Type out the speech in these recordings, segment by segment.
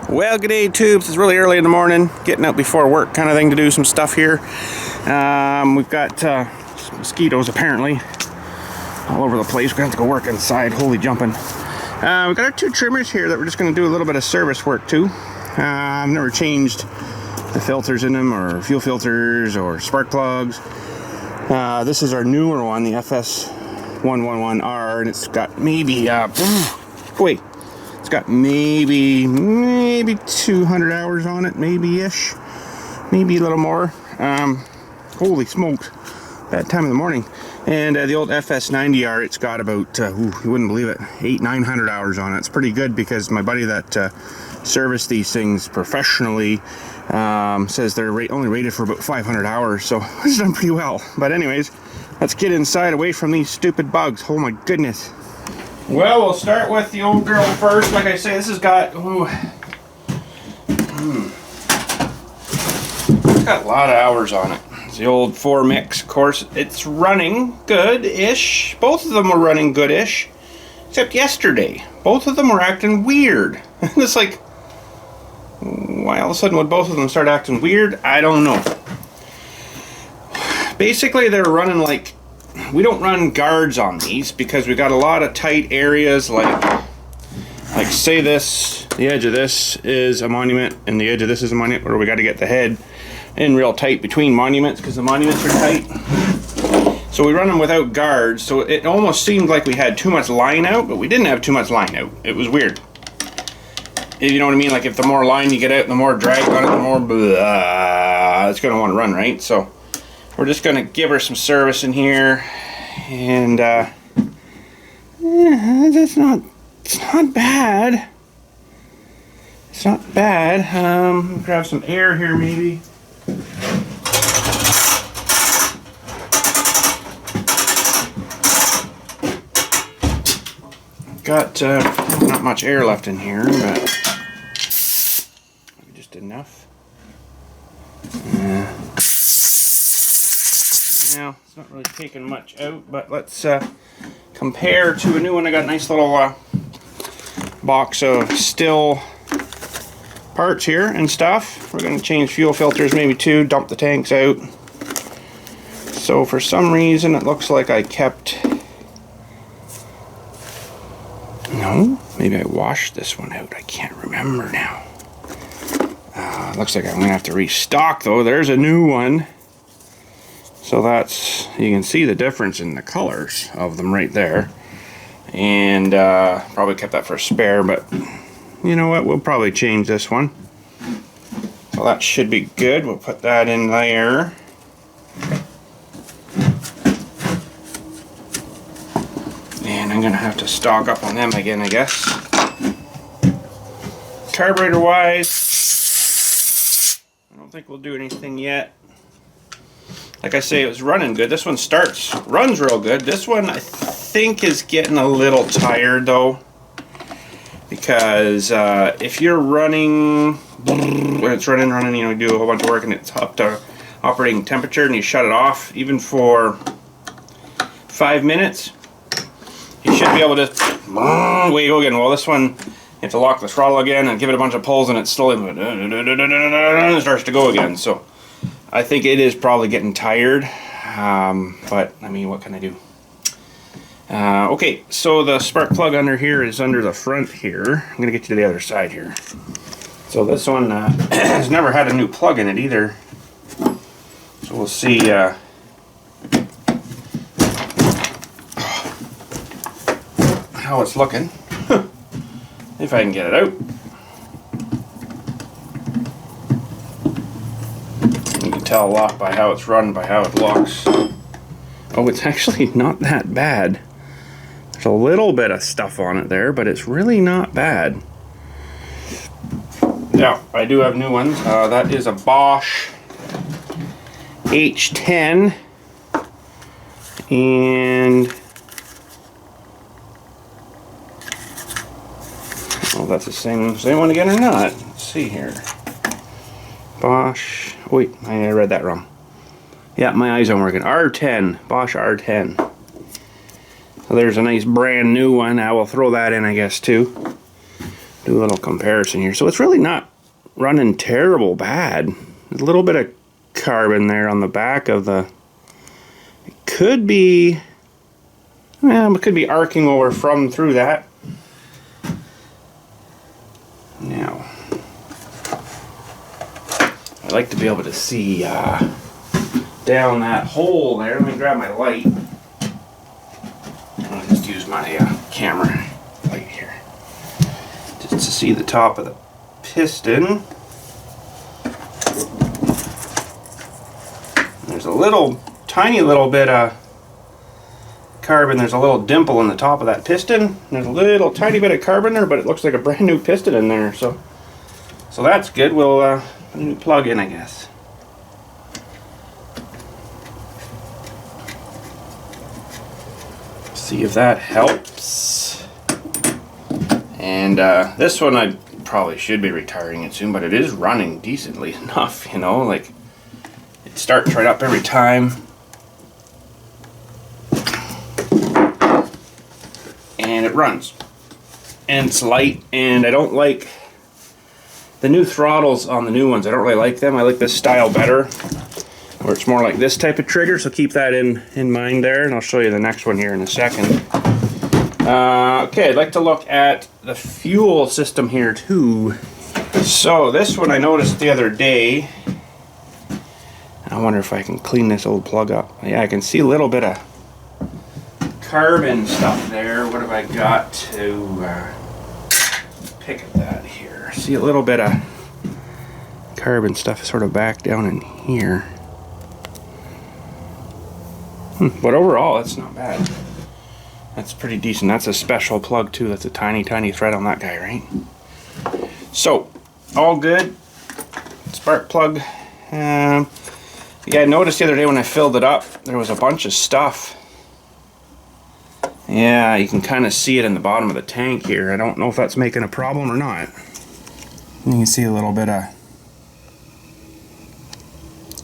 Well, good day, tubes. It's really early in the morning, getting out before work kind of thing to do some stuff here. We've got mosquitoes apparently all over the place. We're gonna have to go work inside. Holy jumping. We've got our two trimmers here that we're just gonna do a little bit of service work to. I've never changed the filters in them, or fuel filters, or spark plugs. This is our newer one, the FS111R, and it's got maybe it's got maybe 200 hours on it, maybe-ish, maybe a little more. Holy smokes, bad time of the morning. And the old FS90R, it's got about, you wouldn't believe it, 800-900 hours on it. It's pretty good because my buddy that serviced these things professionally says they're only rated for about 500 hours, so it's done pretty well. But anyways, let's get inside away from these stupid bugs. Oh my goodness. Well, we'll start with the old girl first. Like I say, this has got, it's got a lot of hours on it. It's the old 4 mix, of course. It's running good-ish. Both of them were running good-ish, except yesterday. Both of them were acting weird. It's like, why all of a sudden would both of them start acting weird? I don't know. Basically, they're running like, we don't run guards on these because we got a lot of tight areas, like say this, the edge of this is a monument and the edge of this is a monument, where we got to get the head in real tight between monuments because the monuments are tight. So we run them without guards, so it almost seemed like we had too much line out, but we didn't have too much line out. It was weird. You know what I mean? Like if the more line you get out, the more drag on it, the more it's going to want to run, right? So we're just going to give her some service in here, and it's not bad. It's not bad. Grab some air here maybe. Got not much air left in here, but just enough. Now, it's not really taking much out, but let's compare to a new one. I got a nice little box of STIHL parts here and stuff. We're going to change fuel filters maybe too, dump the tanks out. So for some reason it looks like I kept... No, maybe I washed this one out. I can't remember now. Looks like I'm going to have to restock though. There's a new one. So that's, you can see the difference in the colors of them right there. And probably kept that for a spare, but you know what, we'll probably change this one. So that should be good. We'll put that in there. And I'm gonna have to stock up on them again, I guess. Carburetor wise, I don't think we'll do anything yet. Like I say, it was running good. This one runs real good. This one I think is getting a little tired though, because if you're running, when it's running, you know, you do a whole bunch of work and it's up to operating temperature and you shut it off, even for 5 minutes, you should be able to, away you go again. Well, this one, you have to lock the throttle again and give it a bunch of pulls and it slowly starts to go again. So I think it is probably getting tired, but I mean, what can I do? Okay, so the spark plug under here is under the front here. I'm going to get you to the other side here. So this one has never had a new plug in it either. So we'll see how it's looking, if I can get it out. You can tell a lot by how it's run, by how it looks. Oh, it's actually not that bad. There's a little bit of stuff on it there, but it's really not bad. Yeah, I do have new ones. That is a Bosch H10, and well, that's the same one again or not? Let's see here. Bosch. Wait, I read that wrong. Yeah, my eyes aren't working. R10, Bosch R10. So there's a nice brand new one. I will throw that in, I guess, too. do a little comparison here. So it's really not running terrible bad. There's a little bit of carbon there on the back of the, it could be, well, it could be arcing over from through that. Now, I like to be able to see down that hole there. Let me grab my light. I'll just use my camera light here just to see the top of the piston. There's a little, tiny little bit of carbon. There's a little dimple in the top of that piston. There's a little tiny bit of carbon there, but it looks like a brand new piston in there. So that's good. We'll put a new plug in, I guess. See if that helps. And this one I probably should be retiring it soon, but it is running decently enough, you know, like it starts right up every time. And it runs. And it's light, and I don't like the new throttles on the new ones. I don't really like them. I like this style better, where it's more like this type of trigger, so keep that in mind there, and I'll show you the next one here in a second. Okay, I'd like to look at the fuel system here too. So this one I noticed the other day. I wonder if I can clean this old plug up. Yeah, I can see a little bit of carbon stuff there. What have I got to pick at that here? See a little bit of carbon stuff sort of back down in here. But overall, that's not bad. That's pretty decent. That's a special plug too. That's a tiny, tiny thread on that guy, right? So, all good. Spark plug. Yeah, I noticed the other day when I filled it up, there was a bunch of stuff. Yeah, you can kind of see it in the bottom of the tank here. I don't know if that's making a problem or not. You can see a little bit of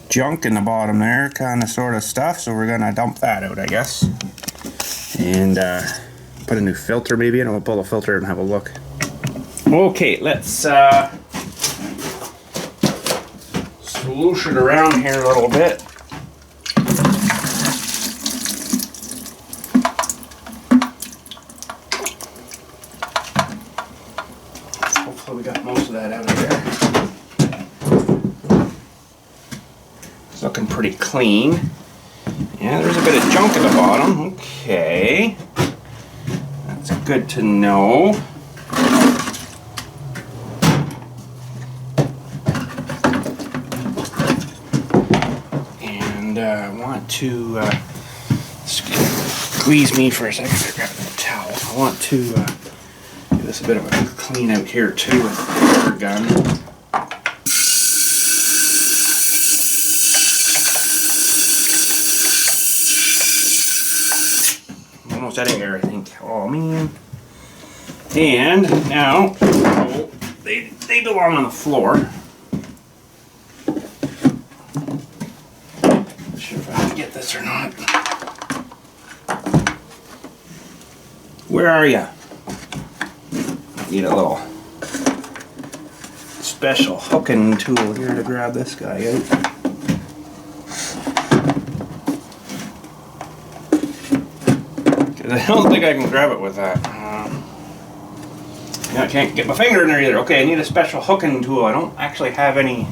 junk in the bottom there, kind of sort of stuff, so we're gonna dump that out, I guess, and put a new filter maybe, and we'll pull the filter and have a look. Okay, let's solution around here a little bit. Hopefully we got most of that out of there. Looking pretty clean. Yeah, there's a bit of junk at the bottom. Okay. That's good to know. And I want to squeeze me for a second. I grabbed a towel. I want to give this a bit of a clean out here too with the air gun. Almost out of here, I think. Oh man. And now, oh, they belong on the floor. Not sure if I can get this or not. Where are ya? Need a little special hooking tool here to grab this guy out. I don't think I can grab it with that. Yeah, I can't get my finger in there either. Okay, I need a special hooking tool. I don't actually have any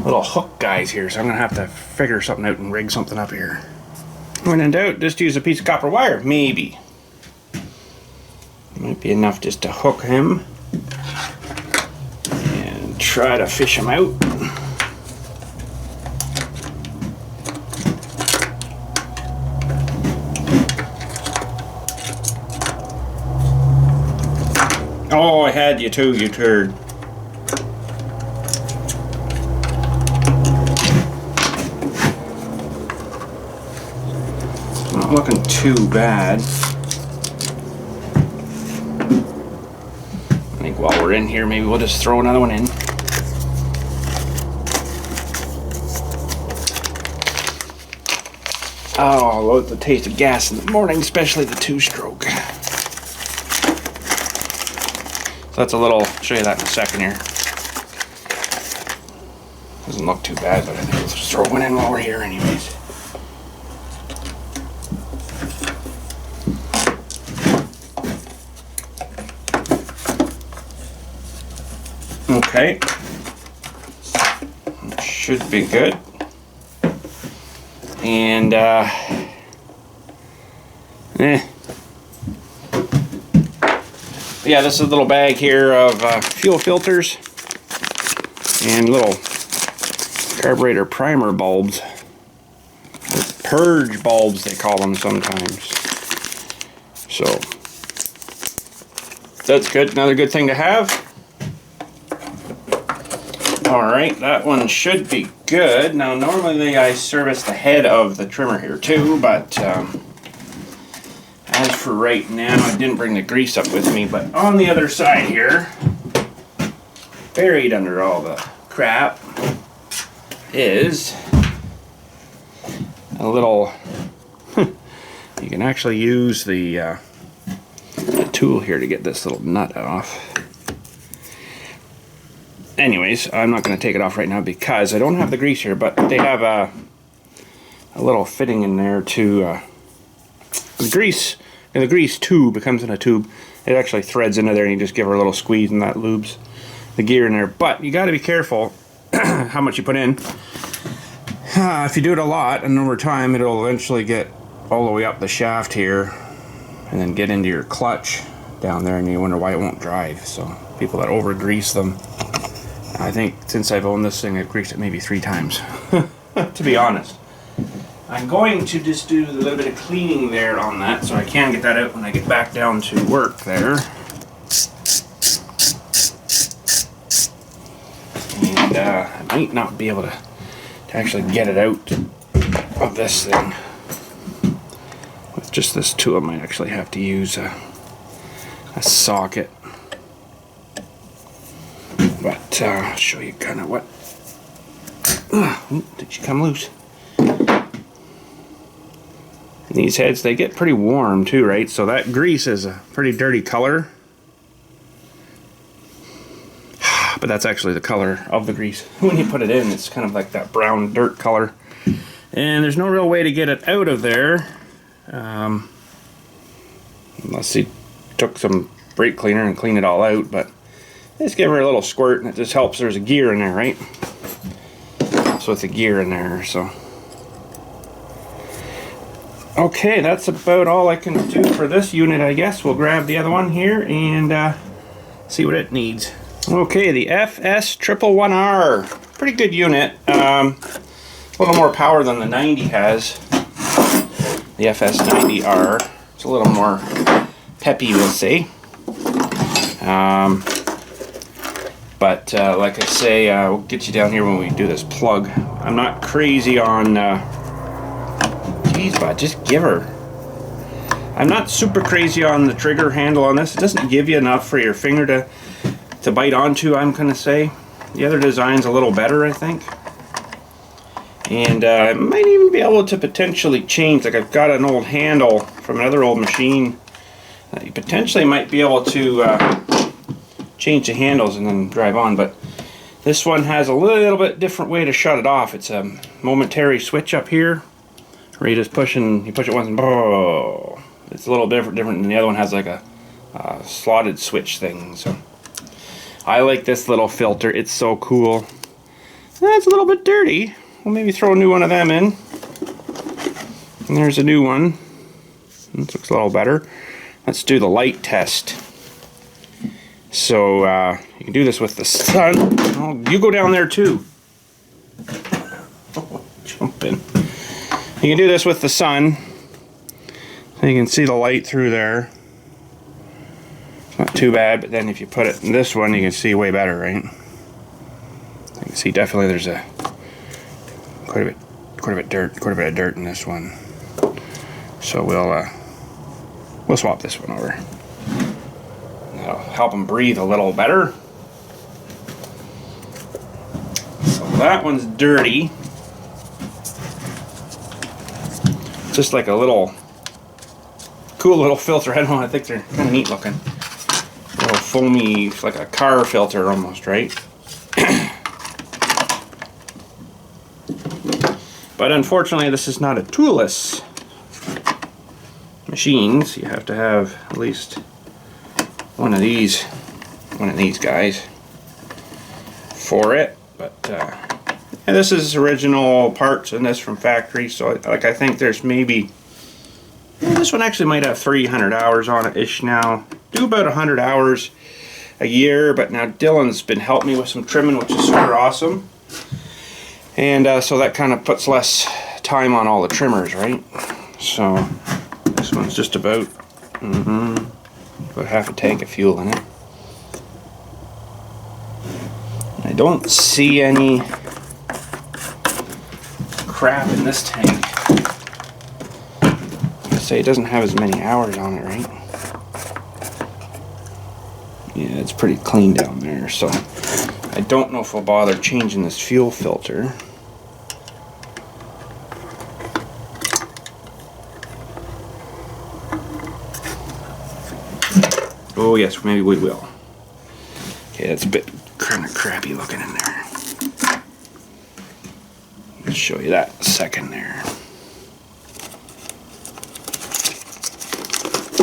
little hook guys here, so I'm gonna have to figure something out and rig something up here. When in doubt, just use a piece of copper wire, maybe. Might be enough just to hook him and try to fish him out. Oh, I had you too, you turd. It's not looking too bad. I think while we're in here, maybe we'll just throw another one in. Oh, I love the taste of gas in the morning, especially the two-stroke. that's a little, I'll show you that in a second here. Doesn't look too bad, but I think we'll just throw one in while we're here anyways. Okay. Should be good. And yeah, this is a little bag here of fuel filters and little carburetor primer bulbs, or purge bulbs they call them sometimes. So that's good. Another good thing to have. Alright, that one should be good. Now normally I service the head of the trimmer here too, but as for right now, I didn't bring the grease up with me, but on the other side here, buried under all the crap, is a little, you can actually use the tool here to get this little nut off. Anyways, I'm not going to take it off right now because I don't have the grease here, but they have a little fitting in there to the grease. And the grease tube, it comes in a tube. It actually threads into there, and you just give her a little squeeze, and that lubes the gear in there. But you got to be careful how much you put in. If you do it a lot, and over time, it'll eventually get all the way up the shaft here, and then get into your clutch down there, and you wonder why it won't drive. So people that over grease them. I think since I've owned this thing, I've greased it maybe 3 times, to be honest. I'm going to just do a little bit of cleaning there on that, so I can get that out when I get back down to work there. And I might not be able to actually get it out of this thing. With just this tool, I might actually have to use a socket. But I'll show you kind of what. Did she come loose? And these heads, they get pretty warm too, right? So that grease is a pretty dirty color. But that's actually the color of the grease. When you put it in, it's kind of like that brown dirt color. And there's no real way to get it out of there. Unless you took some brake cleaner and cleaned it all out, but just give her a little squirt and it just helps. There's a gear in there, right? So it's a gear in there, so. Okay, that's about all I can do for this unit, I guess. We'll grab the other one here and see what it needs. Okay, the FS111R. Pretty good unit. A little more power than the 90 has. The FS90R. It's a little more peppy, we'll say. But like I say, we'll get you down here when we do this plug. I'm not crazy on, geez, but just give her. I'm not super crazy on the trigger handle on this. It doesn't give you enough for your finger to bite onto, I'm gonna say. The other design's a little better, I think. And I might even be able to potentially change, like I've got an old handle from another old machine that you potentially might be able to change the handles and then drive on, but this one has a little bit different way to shut it off. It's a momentary switch up here where you just push and you push it once and oh, it's a little different than the other one has like a slotted switch thing. So I like this little filter. It's so cool. It's a little bit dirty. We'll maybe throw a new one of them in. And there's a new one. This looks a little better. Let's do the light test. So you can do this with the sun. Oh, you go down there too. Jump in. You can do this with the sun. So you can see the light through there. It's not too bad, but then if you put it in this one, you can see way better, right? You can see definitely there's a quite a bit of dirt in this one. So we'll swap this one over. That'll help them breathe a little better. So that one's dirty. Just like a little cool little filter. I don't know, I think they're kind of neat looking. Little foamy, like a car filter almost, right? But unfortunately, this is not a toolless machine, so you have to have at least one of these guys for it. But and this is original parts and this from factory, so I think there's maybe, this one actually might have 300 hours on it ish now. Do about 100 hours a year, but now Dylan's been helping me with some trimming, which is super awesome. And so that kind of puts less time on all the trimmers, right? So this one's just about half a tank of fuel in it. I don't see any crap in this tank. I say it doesn't have as many hours on it, right? Yeah, it's pretty clean down there, so I don't know if I'll bother changing this fuel filter. Oh yes, maybe we will. Okay, that's a bit kind of crappy looking in there. I'll show you that in a second there.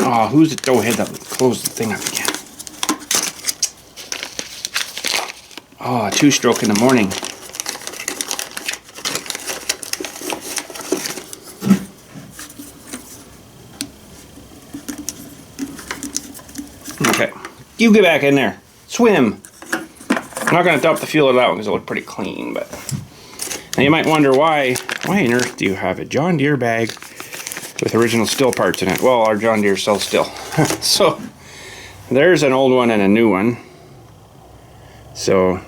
Oh, who's the doughhead that would close the thing up again? Oh, 2-stroke in the morning. Okay, you get back in there. Swim. I'm not going to dump the fuel of that one because it looks pretty clean, but now you might wonder why on earth do you have a John Deere bag with original STIHL parts in it? Well, our John Deere sells STIHL. So there's an old one and a new one. So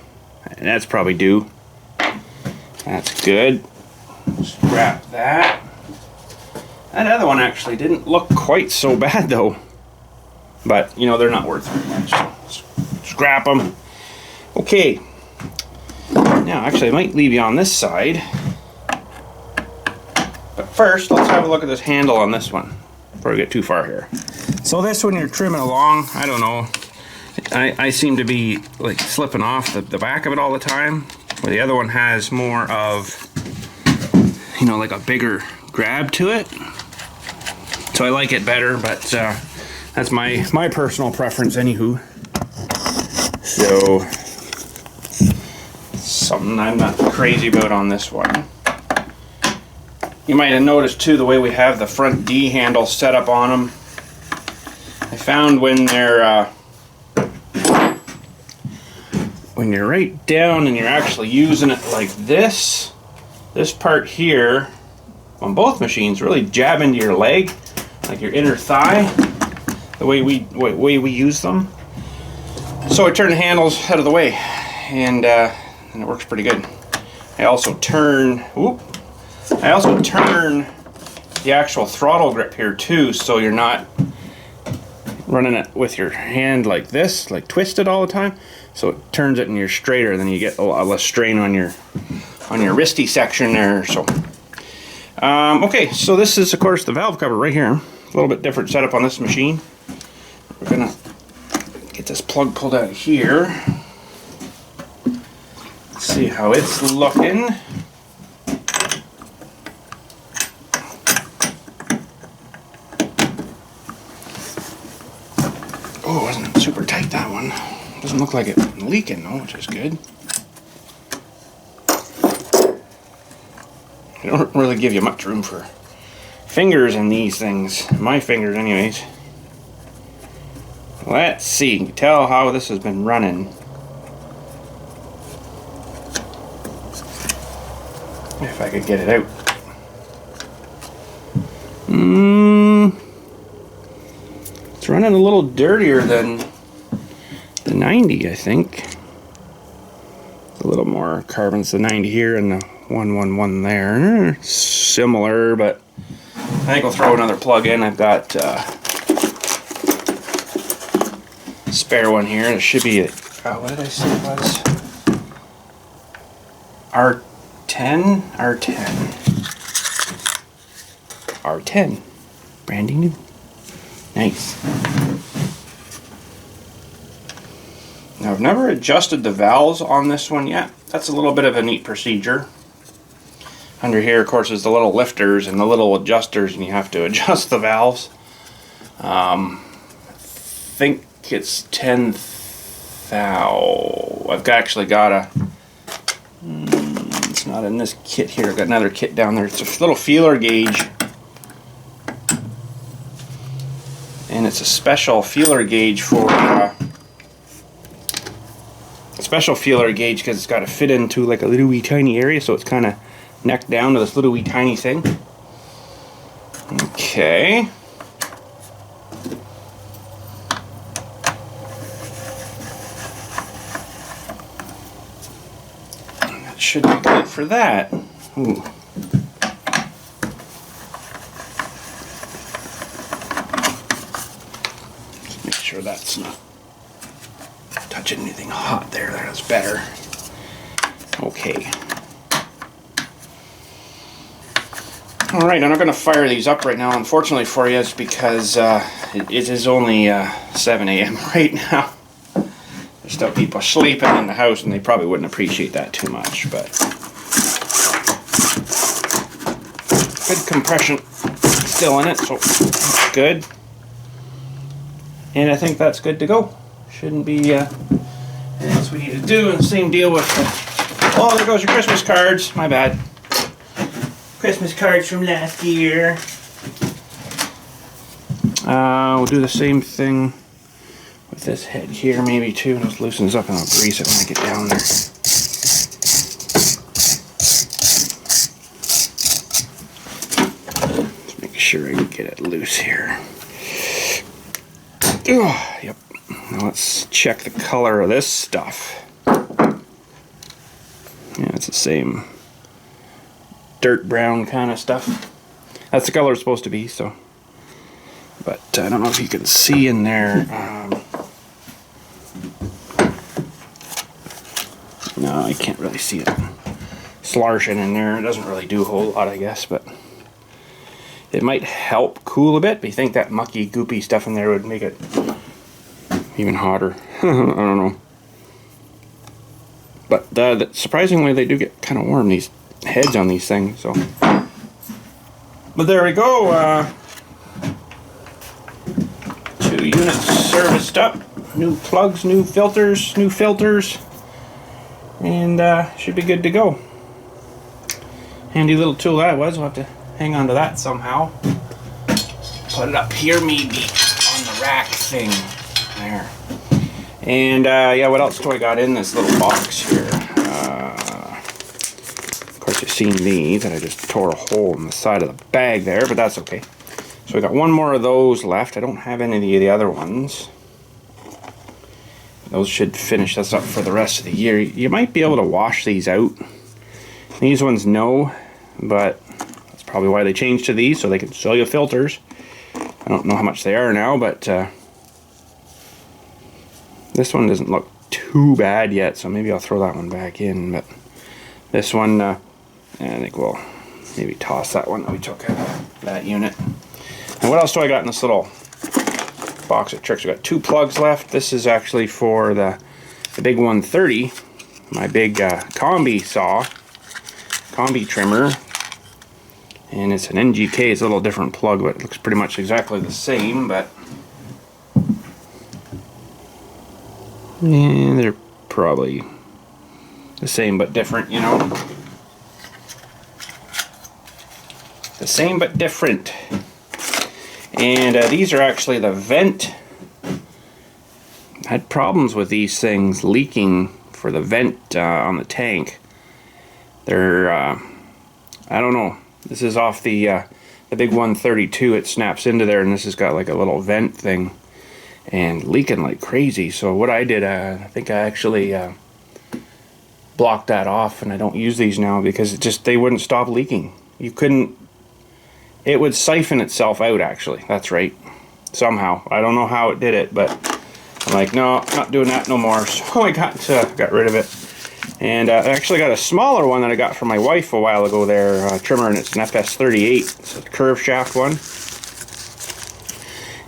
that's probably due. That's good. Scrap that. That other one actually didn't look quite so bad though. But, you know, they're not worth very much. So scrap them. Okay. Now, actually, I might leave you on this side. But first, let's have a look at this handle on this one before we get too far here. So this one, you're trimming along, I don't know. I seem to be like slipping off the back of it all the time. Where the other one has more of, you know, like a bigger grab to it. So I like it better, but that's my personal preference anywho. So something I'm not crazy about on this one. You might have noticed too the way we have the front D handle set up on them. I found when they're when you're right down and you're actually using it like this part here on both machines really jab into your leg, like your inner thigh, the way we use them. So I turn the handles out of the way, and it works pretty good. I also turn the actual throttle grip here too, so you're not running it with your hand like this, like twisted all the time. So it turns it and you're straighter, and then you get a lot less strain on your wristy section there. So okay, so this is of course the valve cover right here. A little bit different setup on this machine. We're gonna get this plug pulled out here. Let's see how it's looking. Oh, wasn't super tight, that one. Doesn't look like it leaking though, which is good. They don't really give you much room for fingers in these things. My fingers anyways. Let's see, you can tell how this has been running. If I could get it out. It's running a little dirtier than the 90, I think. A little more carbon's the 90 here and the 111 there. Similar, but I think I'll throw another plug in. I've got spare one here. It should be what did I say it was? R10. Branding new. Nice. Now, I've never adjusted the valves on this one yet. That's a little bit of a neat procedure. Under here, of course, is the little lifters and the little adjusters, and you have to adjust the valves. I think it's 10,000. I've actually got a... it's not in this kit here. I've got another kit down there. It's a little feeler gauge. And it's a special feeler gauge for... special feeler gauge because it's got to fit into like a little wee tiny area, so it's kind of neck down to this little wee tiny thing. Okay. That should be good for that. Ooh. Just make sure that's not touching anything hot there. That's better. Okay. Alright, I'm not going to fire these up right now, unfortunately for you, because it is only 7 a.m. right now. There's still people sleeping in the house, and they probably wouldn't appreciate that too much, but good compression still in it, so that's good. And I think that's good to go. Shouldn't be anything else we need to do. And same deal with oh, there goes your Christmas cards. My bad. Christmas cards from last year. We'll do the same thing with this head here maybe too. Just loosen this up and I'll grease it when I get down there. Just make sure I can get it loose here. Oh, yep. Now let's check the color of this stuff. Yeah, it's the same dirt brown kind of stuff. That's the color it's supposed to be, so. But I don't know if you can see in there. No, I can't really see it slarshing in there. It doesn't really do a whole lot, I guess, but it might help cool a bit. But you think that mucky, goopy stuff in there would make it even hotter. I don't know. But surprisingly, they do get kind of warm, these heads on these things. So, but there we go. 2 units serviced up. New plugs, new filters, and should be good to go. Handy little tool that was. We'll have to hang on to that somehow. Put it up here, maybe on the rack thing. There. And yeah, what else do I got in this little box here? Of course, you've seen me that I just tore a hole in the side of the bag there, but that's okay. So we got one more of those left. I don't have any of the other ones. Those should finish us up for the rest of the year. You might be able to wash these out. These ones no, but that's probably why they changed to these, so they can sell you filters. I don't know how much they are now, but this one doesn't look too bad yet, so maybe I'll throw that one back in. But this one, I think we'll maybe toss that one that we took out of that unit. And what else do I got in this little box of tricks? We got 2 plugs left. This is actually for the big 130, my big combi saw, combi trimmer. And it's an NGK. It's a little different plug, but it looks pretty much exactly the same. But yeah, they're probably the same but different, you know. The same but different. And these are actually the vent. I had problems with these things leaking for the vent on the tank. They're, I don't know. This is off the big 132. It snaps into there, and this has got like a little vent thing and leaking like crazy. So what I did, I think I actually blocked that off, and I don't use these now because it just, they wouldn't stop leaking. You couldn't, it would siphon itself out actually. That's right. Somehow. I don't know how it did it, but I'm like, no, not doing that no more. So I got rid of it. And I actually got a smaller one that I got from my wife a while ago there, trimmer, and it's an FS38. It's a curve shaft one.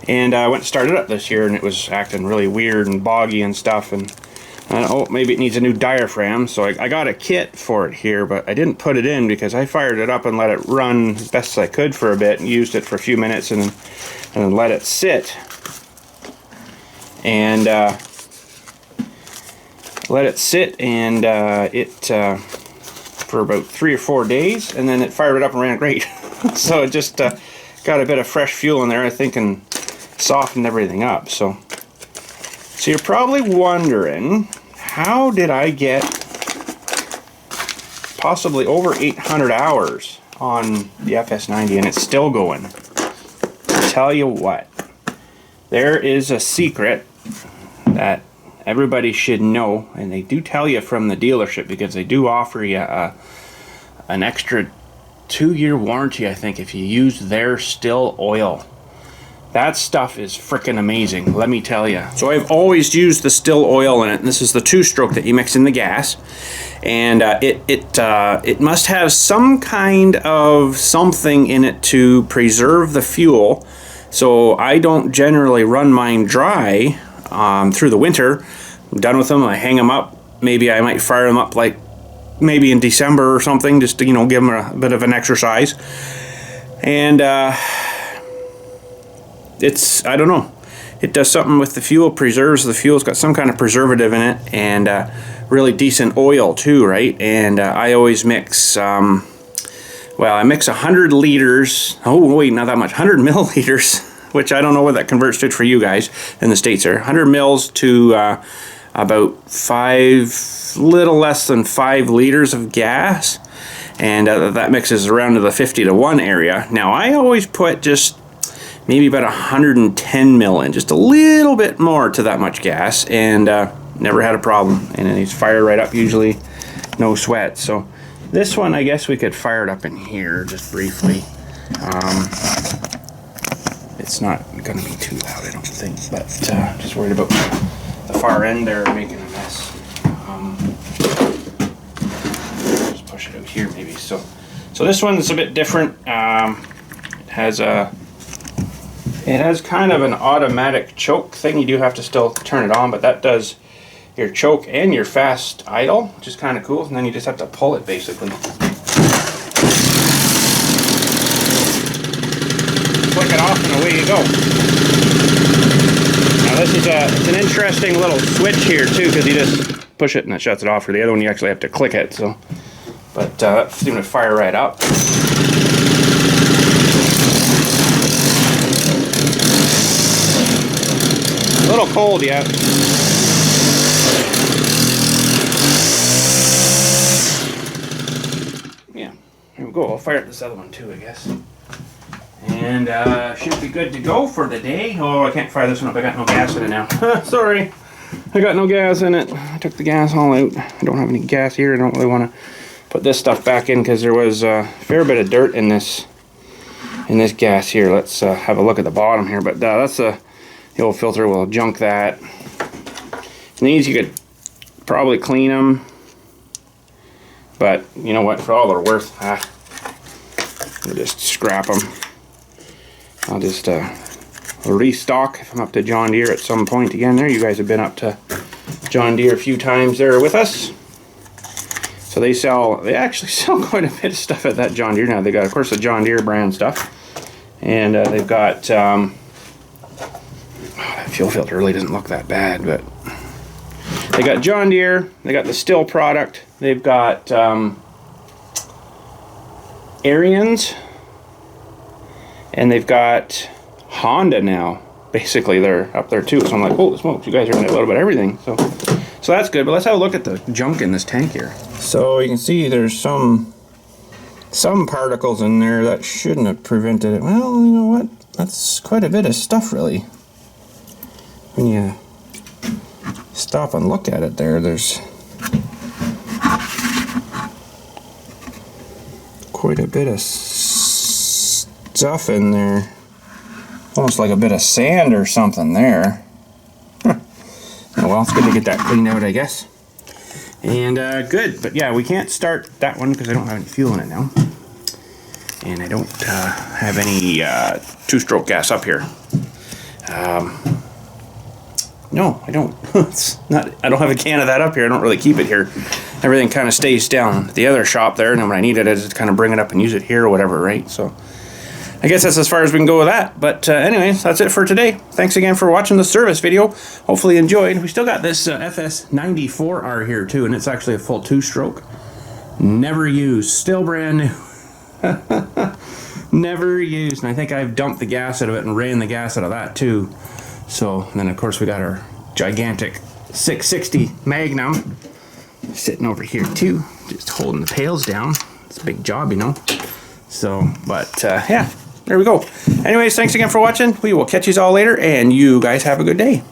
And I went and started it up this year, and it was acting really weird and boggy and stuff. And And, oh, maybe it needs a new diaphragm, so I got a kit for it here, but I didn't put it in because I fired it up and let it run as best as I could for a bit and used it for a few minutes and then let it sit. And let it sit and for about 3 or 4 days, and then it fired it up and ran great. So it just got a bit of fresh fuel in there, I think, and softened everything up. So you're probably wondering, how did I get possibly over 800 hours on the FS90 and it's still going? I'll tell you what, there is a secret that everybody should know, and they do tell you from the dealership because they do offer you an extra 2-year warranty, I think, if you use their STIHL oil. That stuff is freaking amazing, let me tell you. So I've always used the STIHL oil in it, and this is the 2-stroke that you mix in the gas, and it must have some kind of something in it to preserve the fuel. So I don't generally run mine dry through the winter. I'm done with them, I hang them up. Maybe I might fire them up like maybe in December or something, just to, you know, give them a bit of an exercise. And it's, I don't know, it does something with the fuel, preserves the fuel. It's got some kind of preservative in it, and really decent oil too, right? And I always mix, well, I mix 100 liters, oh wait, not that much, 100 milliliters, which I don't know what that converts to for you guys in the States there. 100 mils to about little less than 5 liters of gas, and that mixes around to the 50-to-1 area. Now I always put just maybe about 110 mil in, just a little bit more to that much gas, and never had a problem. And then it's fired right up usually, no sweat. So this one, I guess we could fire it up in here just briefly. It's not going to be too loud, I don't think, but just worried about the far end there making a mess. Just push it out here maybe. So this one's a bit different. It has kind of an automatic choke thing. You do have to still turn it on, but that does your choke and your fast idle, which is kind of cool. And then you just have to pull it basically. Flick it off and away you go. Now this is it's an interesting little switch here too, because you just push it and it shuts it off. For the other one you actually have to click it. So, but that seemed to fire right up. A little cold yet. Yeah, here we go. I'll fire up this other one too, I guess. And should be good to go for the day. Oh, I can't fire this one up. I got no gas in it now. Sorry, I got no gas in it. I took the gas all out. I don't have any gas here. I don't really want to put this stuff back in because there was a fair bit of dirt in this gas here. Let's have a look at the bottom here. But that's the old filter. Will junk that. And these you could probably clean them, but you know what? For all they're worth, we'll just scrap them. I'll just restock if I'm up to John Deere at some point again. There, you guys have been up to John Deere a few times there with us. So they actually sell quite a bit of stuff at that John Deere now. They got, of course, the John Deere brand stuff, and they've got that fuel filter really doesn't look that bad, but they got John Deere, they got the STIHL product, they've got Ariens, and they've got Honda now. Basically, they're up there too. So I'm like, holy smokes, you guys are in a little bit of everything. So that's good. But let's have a look at the junk in this tank here. So you can see there's some particles in there that shouldn't have prevented it. Well, you know what? That's quite a bit of stuff, really. When you stop and look at it there's quite a bit of stuff in there. Almost like a bit of sand or something there. Huh. Oh, well, it's good to get that cleaned out, I guess. And good, but yeah, we can't start that one because I don't have any fuel in it now. And I don't have any two-stroke gas up here. No, I don't. It's not. I don't have a can of that up here. I don't really keep it here. Everything kind of stays down at the other shop there, and then when I need it, I just kind of bring it up and use it here or whatever, right? So I guess that's as far as we can go with that. But anyways, that's it for today. Thanks again for watching the service video. Hopefully you enjoyed. We still got this FS90R here too, and it's actually a full 2-stroke. Never used. Still brand new. Never used. And I think I've dumped the gas out of it and ran the gas out of that too. So, and then of course we got our gigantic 660 Magnum sitting over here too, just holding the pails down. It's a big job, you know. So, but yeah, there we go. Anyways, thanks again for watching. We will catch you all later, and you guys have a good day.